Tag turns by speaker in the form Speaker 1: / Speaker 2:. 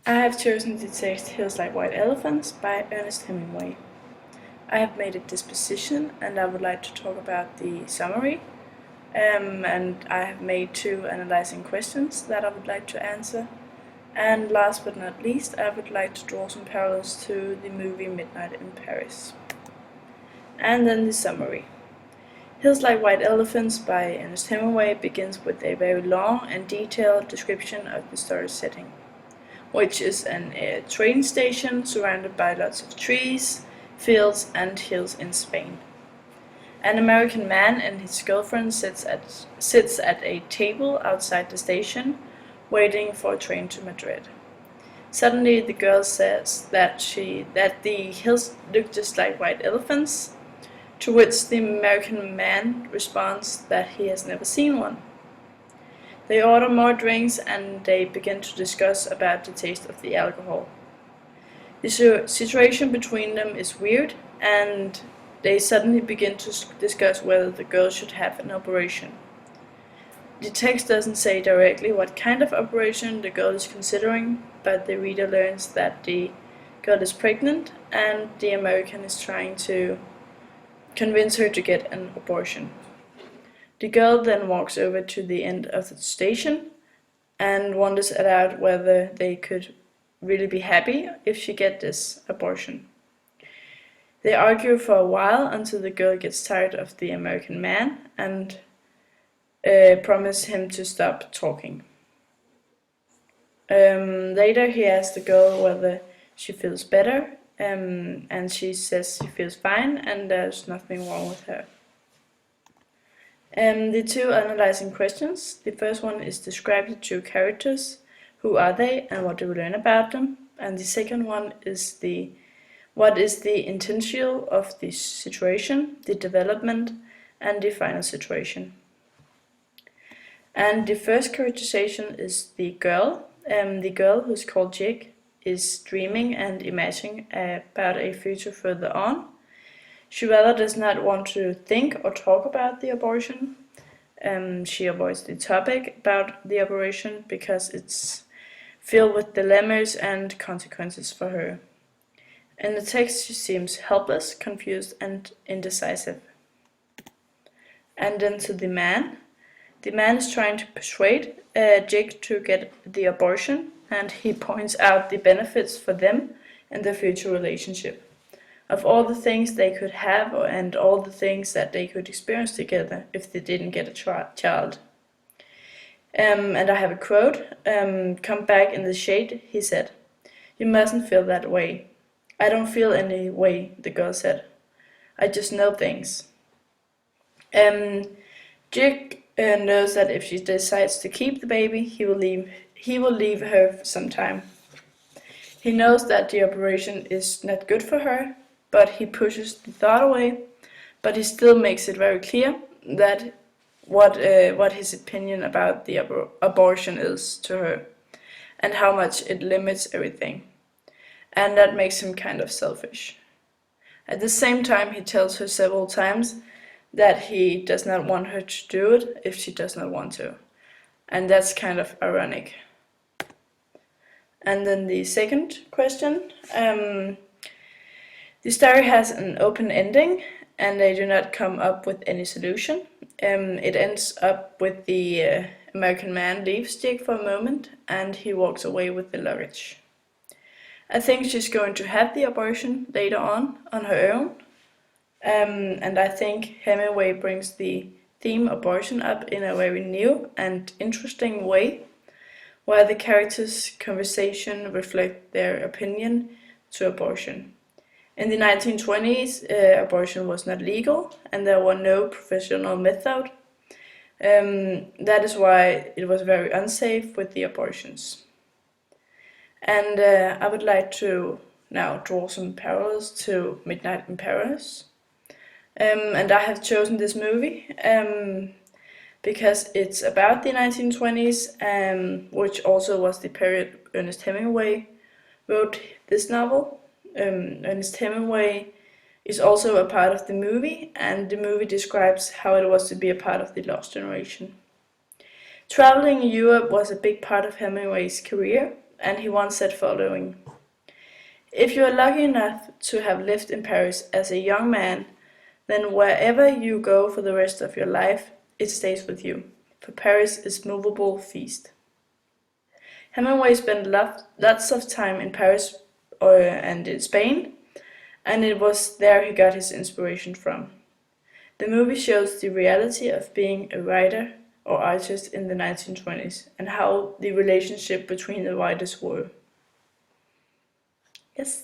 Speaker 1: I have chosen the text Hills Like White Elephants by Ernest Hemingway. I have made a disposition and I would like to talk about the summary. And I have made 2 analyzing questions that I would like to answer. And last but not least, I would like to draw some parallels to the movie Midnight in Paris. And then the summary. Hills Like White Elephants by Ernest Hemingway begins with a very long and detailed description of the story's setting, which is a train station surrounded by lots of trees, fields and hills in Spain. An American man and his girlfriend sits at a table outside the station, waiting for a train to Madrid. Suddenly the girl says that the hills look just like white elephants, to which the American man responds that he has never seen one. They order more drinks and they begin to discuss about the taste of the alcohol. The situation between them is weird, and they suddenly begin to discuss whether the girl should have an operation. The text doesn't say directly what kind of operation the girl is considering, but the reader learns that the girl is pregnant and the American is trying to convince her to get an abortion. The girl then walks over to the end of the station and wonders aloud whether they could really be happy if she get this abortion. They argue for a while until the girl gets tired of the American man and promise him to stop talking. Later he asks the girl whether she feels better, and she says she feels fine and there's nothing wrong with her. The 2 analyzing questions. The first one is describe the 2 characters. Who are they and what do we learn about them? And the second one is what is the intention of the situation, the development, and the final situation. And the first characterization is the girl. The girl, who's called Jig, is dreaming and imagining about a future further on. She rather does not want to think or talk about the abortion. She avoids the topic about the abortion because it's filled with dilemmas and consequences for her. In the text she seems helpless, confused and indecisive. And then to the man. The man is trying to persuade Jig to get the abortion, and he points out the benefits for them and their future relationship. Of all the things they could have and all the things that they could experience together if they didn't get a child. And I have a quote, "Come back in the shade," he said. "You mustn't feel that way." "I don't feel any way," the girl said. "I just know things." Jig knows that if she decides to keep the baby, he will leave her for some time. He knows that the operation is not good for her, but he pushes the thought away, but he still makes it very clear that what his opinion about the abortion is to her, and how much it limits everything. And that makes him kind of selfish. At the same time, he tells her several times that he does not want her to do it if she does not want to. And that's kind of ironic. And then the second question. The story has an open ending, and they do not come up with any solution. It ends up with the American man leaves Jig for a moment, and he walks away with the luggage. I think she's going to have the abortion later on her own, and I think Hemingway brings the theme abortion up in a very new and interesting way, where the characters' conversation reflect their opinion to abortion. In the 1920s, abortion was not legal and there were no professional method. That is why it was very unsafe with the abortions. And I would like to now draw some parallels to Midnight in Paris. And I have chosen this movie because it's about the 1920s, which also was the period Ernest Hemingway wrote this novel. Ernest Hemingway is also a part of the movie, and the movie describes how it was to be a part of the Lost Generation. Traveling in Europe was a big part of Hemingway's career, and he once said following: "If you are lucky enough to have lived in Paris as a young man, then wherever you go for the rest of your life, it stays with you, for Paris is movable feast." Hemingway spent lots of time in Paris and in Spain, and it was there he got his inspiration from. The movie shows the reality of being a writer or artist in the 1920s and how the relationship between the writers were. Yes.